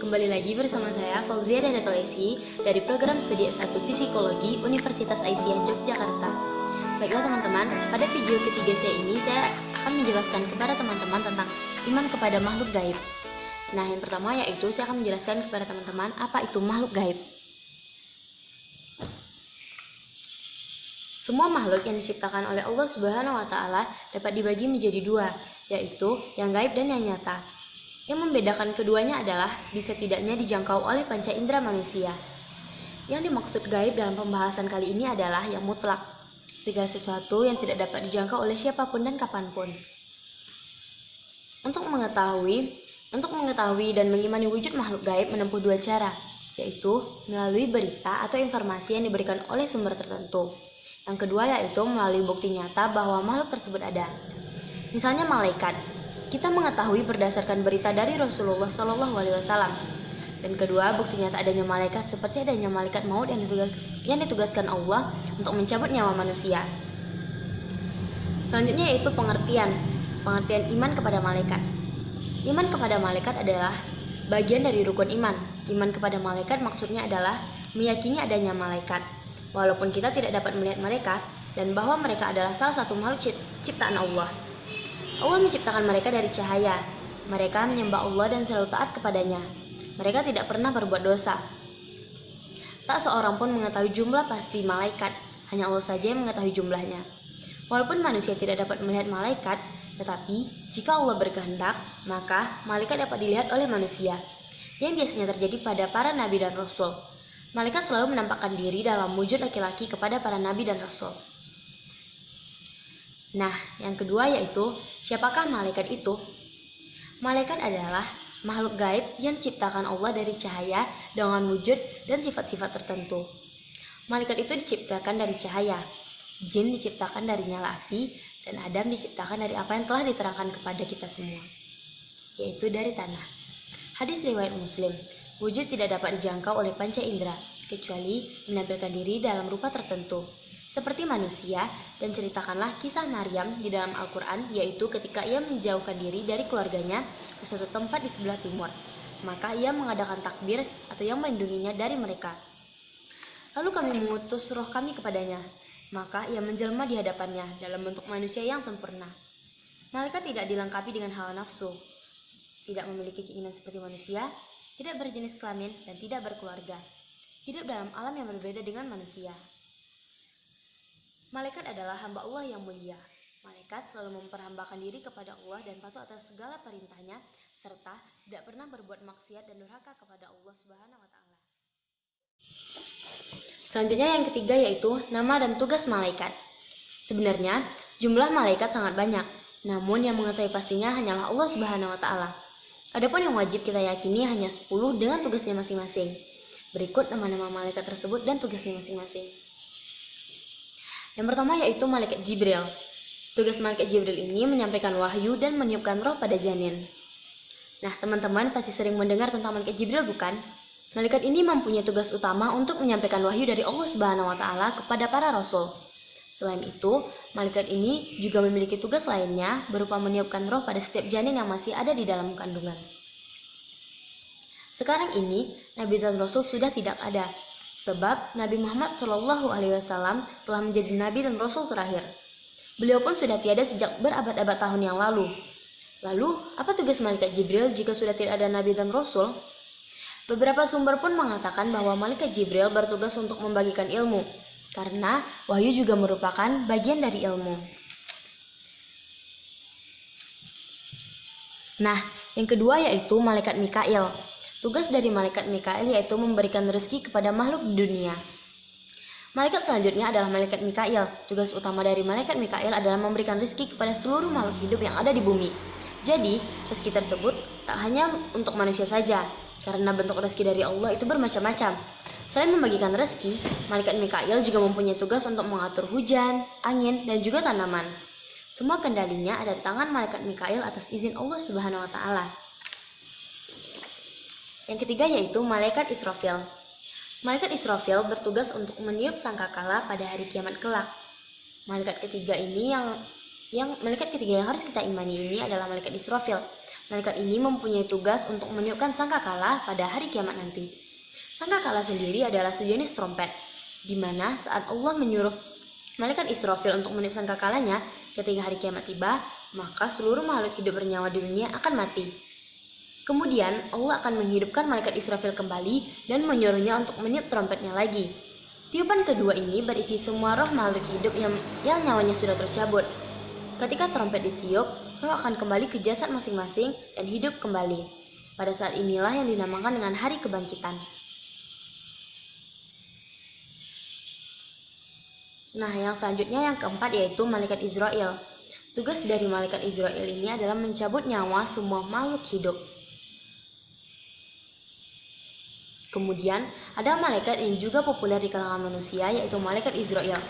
Kembali lagi bersama saya Fauzia dan Esi dari program studi S1 Psikologi Universitas Aisyah Yogyakarta. Baiklah teman-teman, pada video ketiga saya ini saya akan menjelaskan kepada teman-teman tentang iman kepada makhluk gaib. Nah, yang pertama yaitu saya akan menjelaskan kepada teman-teman apa itu makhluk gaib. Semua makhluk yang diciptakan oleh Allah Subhanahu wa taala dapat dibagi menjadi dua, yaitu yang gaib dan yang nyata. Yang membedakan keduanya adalah bisa tidaknya dijangkau oleh panca indera manusia. Yang dimaksud gaib dalam pembahasan kali ini adalah yang mutlak, segala sesuatu yang tidak dapat dijangkau oleh siapapun dan kapanpun. Untuk mengetahui dan mengimani wujud makhluk gaib menempuh dua cara, yaitu melalui berita atau informasi yang diberikan oleh sumber tertentu. Yang kedua yaitu melalui bukti nyata bahwa makhluk tersebut ada. Misalnya malaikat. Kita mengetahui berdasarkan berita dari Rasulullah SAW. Dan kedua, bukti nyata adanya malaikat seperti adanya malaikat maut yang ditugaskan Allah untuk mencabut nyawa manusia. Selanjutnya yaitu pengertian iman kepada malaikat. Iman kepada malaikat adalah bagian dari rukun iman. Iman kepada malaikat maksudnya adalah meyakini adanya malaikat, walaupun kita tidak dapat melihat mereka, dan bahwa mereka adalah salah satu makhluk ciptaan Allah. Allah menciptakan mereka dari cahaya. Mereka menyembah Allah dan selalu taat kepadanya. Mereka tidak pernah berbuat dosa. Tak seorang pun mengetahui jumlah pasti malaikat, hanya Allah saja yang mengetahui jumlahnya. Walaupun manusia tidak dapat melihat malaikat, tetapi jika Allah berkehendak, maka malaikat dapat dilihat oleh manusia, yang biasanya terjadi pada para nabi dan rasul. Malaikat selalu menampakkan diri dalam wujud laki-laki kepada para nabi dan rasul. Nah, yang kedua yaitu, siapakah malaikat itu? Malaikat adalah makhluk gaib yang diciptakan Allah dari cahaya dengan wujud dan sifat-sifat tertentu. Malaikat itu diciptakan dari cahaya, jin diciptakan dari nyala api, dan Adam diciptakan dari apa yang telah diterangkan kepada kita semua, yaitu dari tanah. Hadis riwayat Muslim, wujud tidak dapat dijangkau oleh panca indera, kecuali menampilkan diri dalam rupa tertentu, seperti manusia, dan ceritakanlah kisah Maryam di dalam Al-Quran, yaitu ketika ia menjauhkan diri dari keluarganya ke suatu tempat di sebelah timur, maka ia mengadakan takbir atau yang melindunginya dari mereka. Lalu kami mengutus roh kami kepadanya, maka ia menjelma di hadapannya dalam bentuk manusia yang sempurna. Malaikat tidak dilengkapi dengan hawa nafsu, tidak memiliki keinginan seperti manusia, tidak berjenis kelamin, dan tidak berkeluarga. Hidup dalam alam yang berbeda dengan manusia. Malaikat adalah hamba Allah yang mulia. Malaikat selalu memperhambakan diri kepada Allah dan patuh atas segala perintahnya, serta tidak pernah berbuat maksiat dan durhaka kepada Allah Subhanahu wa taala. Selanjutnya yang ketiga yaitu nama dan tugas malaikat. Sebenarnya jumlah malaikat sangat banyak, namun yang mengetahui pastinya hanyalah Allah Subhanahu wa taala. Adapun yang wajib kita yakini hanya 10 dengan tugasnya masing-masing. Berikut nama-nama malaikat tersebut dan tugasnya masing-masing. Yang pertama yaitu malaikat Jibril. Tugas malaikat Jibril ini menyampaikan wahyu dan meniupkan roh pada janin. Nah, teman-teman pasti sering mendengar tentang malaikat Jibril, bukan? Malaikat ini mempunyai tugas utama untuk menyampaikan wahyu dari Allah Subhanahu wa taala kepada para rasul. Selain itu, malaikat ini juga memiliki tugas lainnya berupa meniupkan roh pada setiap janin yang masih ada di dalam kandungan. Sekarang ini, nabi dan rasul sudah tidak ada. Sebab Nabi Muhammad SAW telah menjadi nabi dan rasul terakhir. Beliau pun sudah tiada sejak berabad-abad tahun yang lalu. Lalu, apa tugas malaikat Jibril jika sudah tidak ada nabi dan rasul? Beberapa sumber pun mengatakan bahwa malaikat Jibril bertugas untuk membagikan ilmu, karena wahyu juga merupakan bagian dari ilmu. Nah, yang kedua yaitu malaikat Mikail. Tugas dari malaikat Mikail yaitu memberikan rezeki kepada makhluk di dunia. Malaikat selanjutnya adalah malaikat Mikail. Tugas utama dari malaikat Mikail adalah memberikan rezeki kepada seluruh makhluk hidup yang ada di bumi. Jadi, rezeki tersebut tak hanya untuk manusia saja, karena bentuk rezeki dari Allah itu bermacam-macam. Selain membagikan rezeki, malaikat Mikail juga mempunyai tugas untuk mengatur hujan, angin, dan juga tanaman. Semua kendalinya ada di tangan malaikat Mikail atas izin Allah Subhanahu wa taala. Yang ketiga yaitu malaikat Israfil. Malaikat Israfil bertugas untuk meniup sangkakala pada hari kiamat kelak. Malaikat ketiga yang harus kita imani ini adalah malaikat Israfil. Malaikat ini mempunyai tugas untuk meniupkan sangkakala pada hari kiamat nanti. Sangkakala sendiri adalah sejenis trompet, di mana saat Allah menyuruh malaikat Israfil untuk meniup sangkakalanya ketika hari kiamat tiba, maka seluruh makhluk hidup bernyawa di dunia akan mati. Kemudian Allah akan menghidupkan malaikat Israfil kembali dan menyuruhnya untuk meniup trompetnya lagi. Tiupan kedua ini berisi semua roh makhluk hidup yang nyawanya sudah tercabut. Ketika trompet ditiup, roh akan kembali ke jasad masing-masing dan hidup kembali. Pada saat inilah yang dinamakan dengan hari kebangkitan. Nah, yang selanjutnya yang keempat yaitu malaikat Israel. Tugas dari malaikat Israel ini adalah mencabut nyawa semua makhluk hidup. Kemudian, ada malaikat yang juga populer di kalangan manusia yaitu malaikat Israel.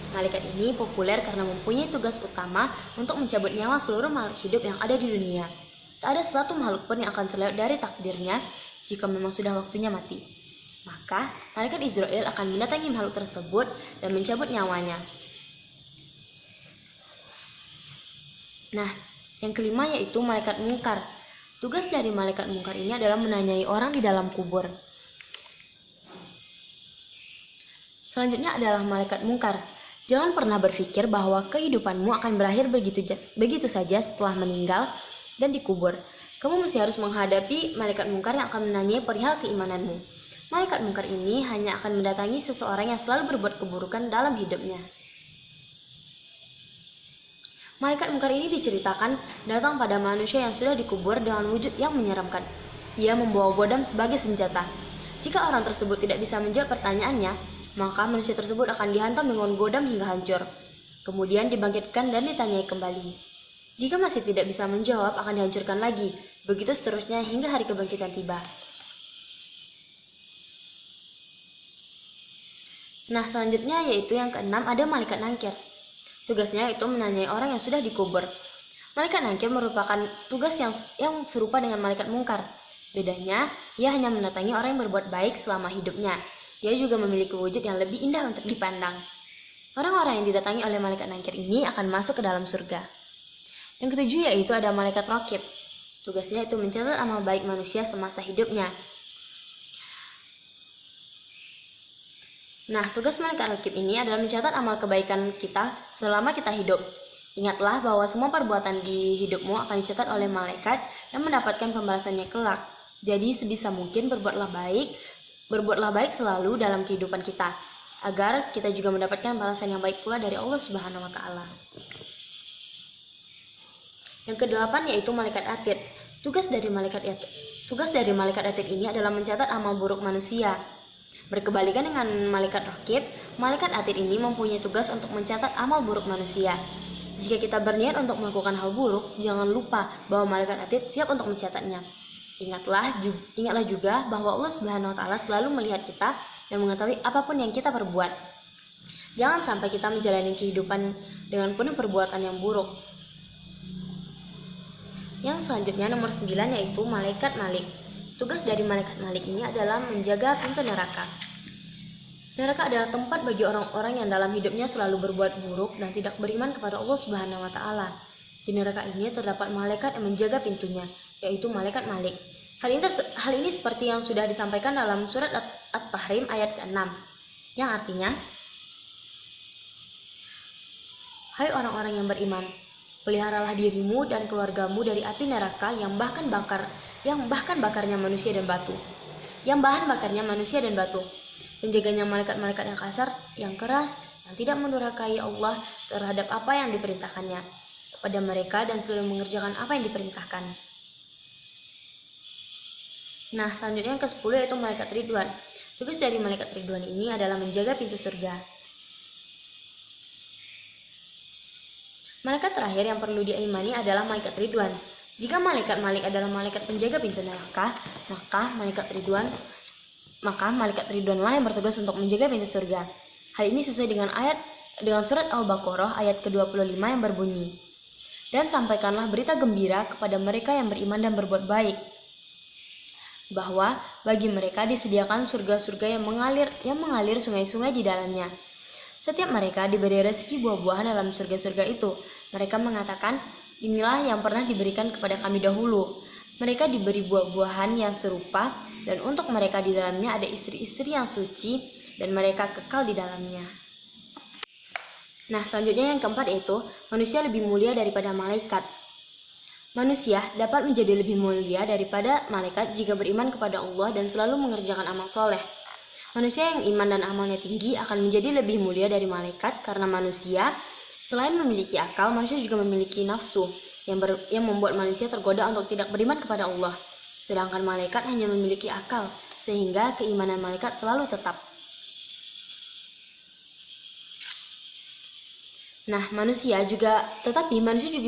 Malaikat ini populer karena mempunyai tugas utama untuk mencabut nyawa seluruh makhluk hidup yang ada di dunia. Tak ada satu makhluk pun yang akan terlewat dari takdirnya jika memang sudah waktunya mati. Maka, malaikat Israel akan mendatangi makhluk tersebut dan mencabut nyawanya. Nah, yang kelima yaitu malaikat mungkar. Tugas dari malaikat mungkar ini adalah menanyai orang di dalam kubur. Selanjutnya adalah malaikat mungkar. Jangan pernah berpikir bahwa kehidupanmu akan berakhir begitu saja setelah meninggal dan dikubur. Kamu masih harus menghadapi malaikat mungkar yang akan menanyai perihal keimananmu. Malaikat mungkar ini hanya akan mendatangi seseorang yang selalu berbuat keburukan dalam hidupnya. Malaikat mungkar ini diceritakan datang pada manusia yang sudah dikubur dengan wujud yang menyeramkan. Ia membawa godam sebagai senjata. Jika orang tersebut tidak bisa menjawab pertanyaannya, maka manusia tersebut akan dihantam dengan godam hingga hancur. Kemudian dibangkitkan dan ditanyai kembali. Jika masih tidak bisa menjawab, akan dihancurkan lagi. Begitu seterusnya hingga hari kebangkitan tiba. Nah, selanjutnya yaitu yang keenam ada malaikat nangkir. Tugasnya yaitu menanyai orang yang sudah dikubur. Malaikat nangkir merupakan tugas yang serupa dengan malaikat mungkar. Bedanya, ia hanya mendatangi orang yang berbuat baik selama hidupnya. Dia juga memiliki wujud yang lebih indah untuk dipandang. Orang-orang yang didatangi oleh malaikat nangkir ini akan masuk ke dalam surga. Yang ketujuh yaitu ada malaikat raqib. Tugasnya itu mencatat amal baik manusia semasa hidupnya. Nah, tugas malaikat raqib ini adalah mencatat amal kebaikan kita selama kita hidup. Ingatlah bahwa semua perbuatan di hidupmu akan dicatat oleh malaikat dan mendapatkan pembalasannya kelak. Jadi sebisa mungkin berbuatlah baik selalu dalam kehidupan kita, agar kita juga mendapatkan balasan yang baik pula dari Allah Subhanahu wa Ta'ala. Yang kedelapan yaitu malaikat atid. Tugas dari malaikat atid ini adalah mencatat amal buruk manusia. Berkebalikan dengan malaikat raqib, malaikat atid ini mempunyai tugas untuk mencatat amal buruk manusia. Jika kita berniat untuk melakukan hal buruk, jangan lupa bahwa malaikat atid siap untuk mencatatnya. Ingatlah juga bahwa Allah Subhanahu wa Ta'ala selalu melihat kita dan mengetahui apapun yang kita perbuat. Jangan sampai kita menjalani kehidupan dengan penuh perbuatan yang buruk. Yang selanjutnya nomor 9 yaitu malaikat Malik. Tugas dari malaikat Malik ini adalah menjaga pintu neraka. Neraka adalah tempat bagi orang-orang yang dalam hidupnya selalu berbuat buruk dan tidak beriman kepada Allah Subhanahu wa Ta'ala. Di neraka ini terdapat malaikat yang menjaga pintunya, yaitu malaikat Malik. Hal ini seperti yang sudah disampaikan dalam surat At-Tahrim ayat ke-6, yang artinya, hai orang-orang yang beriman, peliharalah dirimu dan keluargamu dari api neraka yang bahkan bakarnya manusia dan batu. Penjaganya malaikat-malaikat yang kasar, yang keras, yang tidak mendurhakai Allah terhadap apa yang diperintahkannya kepada mereka dan selalu mengerjakan apa yang diperintahkan. Nah, selanjutnya yang ke-10 yaitu malaikat Ridwan. Tugas dari malaikat Ridwan ini adalah menjaga pintu surga. Malaikat terakhir yang perlu diimani adalah malaikat Ridwan. Jika malaikat Malik adalah malaikat penjaga pintu neraka, maka malaikat Ridwanlah yang bertugas untuk menjaga pintu surga. Hal ini sesuai dengan surat Al-Baqarah ayat ke-25 yang berbunyi, dan sampaikanlah berita gembira kepada mereka yang beriman dan berbuat baik, bahwa bagi mereka disediakan surga-surga yang mengalir sungai-sungai di dalamnya. Setiap mereka diberi rezeki buah-buahan dalam surga-surga itu. Mereka mengatakan, inilah yang pernah diberikan kepada kami dahulu. Mereka diberi buah-buahan yang serupa, dan untuk mereka di dalamnya ada istri-istri yang suci, dan mereka kekal di dalamnya. Nah, selanjutnya yang keempat yaitu manusia lebih mulia daripada malaikat. Manusia dapat menjadi lebih mulia daripada malaikat jika beriman kepada Allah dan selalu mengerjakan amal soleh. Manusia yang iman dan amalnya tinggi akan menjadi lebih mulia dari malaikat karena manusia selain memiliki akal, manusia juga memiliki nafsu yang membuat manusia tergoda untuk tidak beriman kepada Allah. Sedangkan malaikat hanya memiliki akal, sehingga keimanan malaikat selalu tetap. Nah, manusia juga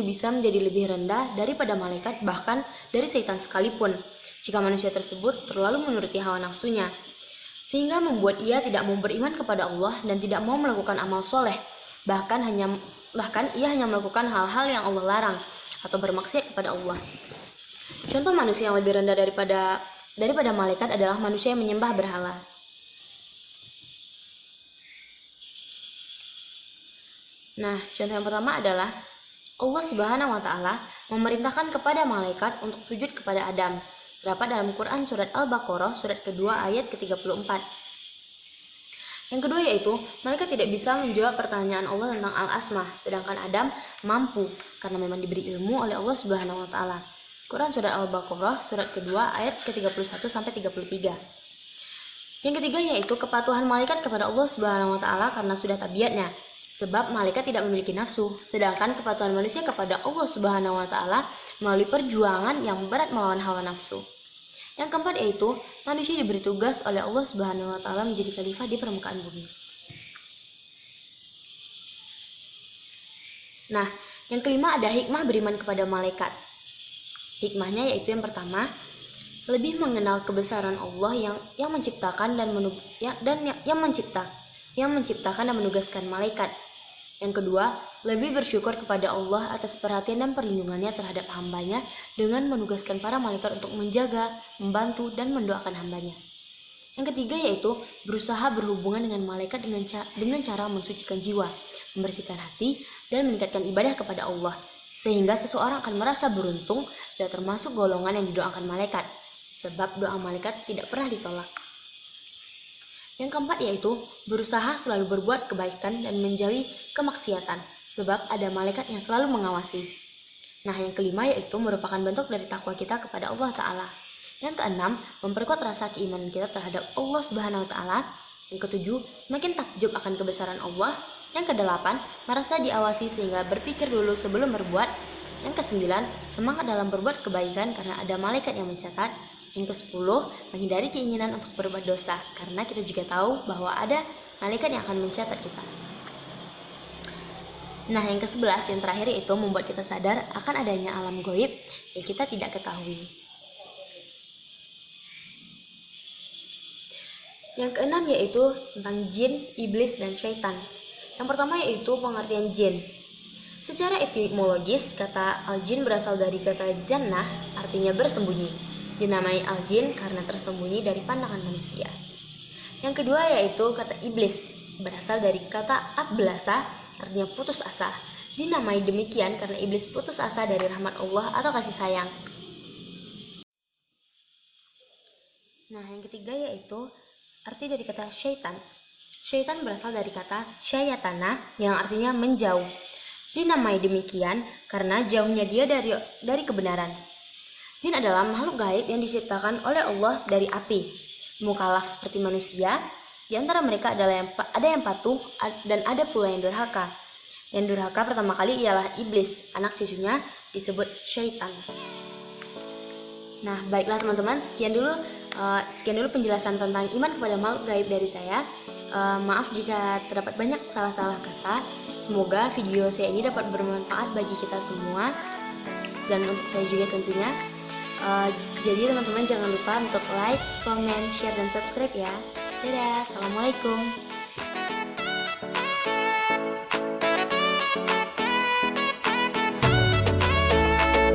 bisa menjadi lebih rendah daripada malaikat, bahkan dari setan sekalipun, jika manusia tersebut terlalu menuruti hawa nafsunya, sehingga membuat ia tidak mau beriman kepada Allah dan tidak mau melakukan amal soleh, bahkan ia hanya melakukan hal-hal yang Allah larang atau bermaksiat kepada Allah. Contoh manusia yang lebih rendah daripada malaikat adalah manusia yang menyembah berhala. Nah, contoh yang pertama adalah Allah Subhanahu wa Ta'ala memerintahkan kepada malaikat untuk sujud kepada Adam. Terdapat dalam Quran surat Al-Baqarah surat kedua ayat ke-34. Yang kedua yaitu malaikat tidak bisa menjawab pertanyaan Allah tentang Al-Asma, sedangkan Adam mampu karena memang diberi ilmu oleh Allah Subhanahu wa Ta'ala. Quran surat Al-Baqarah surat kedua ayat ke-31 sampai 33. Yang ketiga yaitu kepatuhan malaikat kepada Allah Subhanahu wa Ta'ala karena sudah tabiatnya. Sebab malaikat tidak memiliki nafsu, sedangkan kepatuhan manusia kepada Allah Subhanahu wa Ta'ala melalui perjuangan yang berat melawan hawa nafsu. Yang keempat yaitu manusia diberi tugas oleh Allah Subhanahu wa Ta'ala menjadi khalifah di permukaan bumi. Nah, yang kelima ada hikmah beriman kepada malaikat. Hikmahnya yaitu yang pertama, lebih mengenal kebesaran Allah yang menciptakan dan menugaskan malaikat. Yang kedua, lebih bersyukur kepada Allah atas perhatian dan perlindungannya terhadap hambanya dengan menugaskan para malaikat untuk menjaga, membantu, dan mendoakan hambanya. Yang ketiga yaitu berusaha berhubungan dengan malaikat dengan cara mensucikan jiwa, membersihkan hati, dan meningkatkan ibadah kepada Allah, sehingga seseorang akan merasa beruntung dan termasuk golongan yang didoakan malaikat, sebab doa malaikat tidak pernah ditolak. Yang keempat yaitu berusaha selalu berbuat kebaikan dan menjauhi kemaksiatan, sebab ada malaikat yang selalu mengawasi. Nah, yang kelima yaitu merupakan bentuk dari takwa kita kepada Allah Ta'ala. Yang keenam, memperkuat rasa keimanan kita terhadap Allah Subhanahu wa Ta'ala. Yang ketujuh, semakin takjub akan kebesaran Allah. Yang kedelapan, merasa diawasi sehingga berpikir dulu sebelum berbuat. Yang kesembilan, semangat dalam berbuat kebaikan karena ada malaikat yang mencatat. Yang ke-10, menghindari keinginan untuk berbuat dosa, karena kita juga tahu bahwa ada malaikat yang akan mencatat kita. Nah, yang ke-11, yang terakhir itu membuat kita sadar akan adanya alam gaib yang kita tidak ketahui. Yang keenam yaitu tentang jin, iblis, dan syaitan. Yang pertama yaitu pengertian jin. Secara etimologis, kata al-jin berasal dari kata jannah, artinya bersembunyi. Dinamai al-jin karena tersembunyi dari pandangan manusia. Yang kedua yaitu kata iblis, berasal dari kata ablasa, artinya putus asa. Dinamai demikian karena iblis putus asa dari rahmat Allah atau kasih sayang. Nah, yang ketiga yaitu arti dari kata syaitan. Syaitan berasal dari kata syayatana yang artinya menjauh. Dinamai demikian karena jauhnya dia dari kebenaran. Jin adalah makhluk gaib yang diciptakan oleh Allah dari api. Mukallaf seperti manusia, di antara mereka ada yang patuh dan ada pula yang durhaka. Yang durhaka pertama kali ialah iblis, anak cucunya disebut syaitan. Nah, baiklah teman-teman, sekian dulu penjelasan tentang iman kepada makhluk gaib dari saya. Maaf jika terdapat banyak salah-salah kata. Semoga video saya ini dapat bermanfaat bagi kita semua dan untuk saya juga tentunya. Jadi teman-teman jangan lupa untuk like, comment, share, dan subscribe ya. Dadah, assalamualaikum.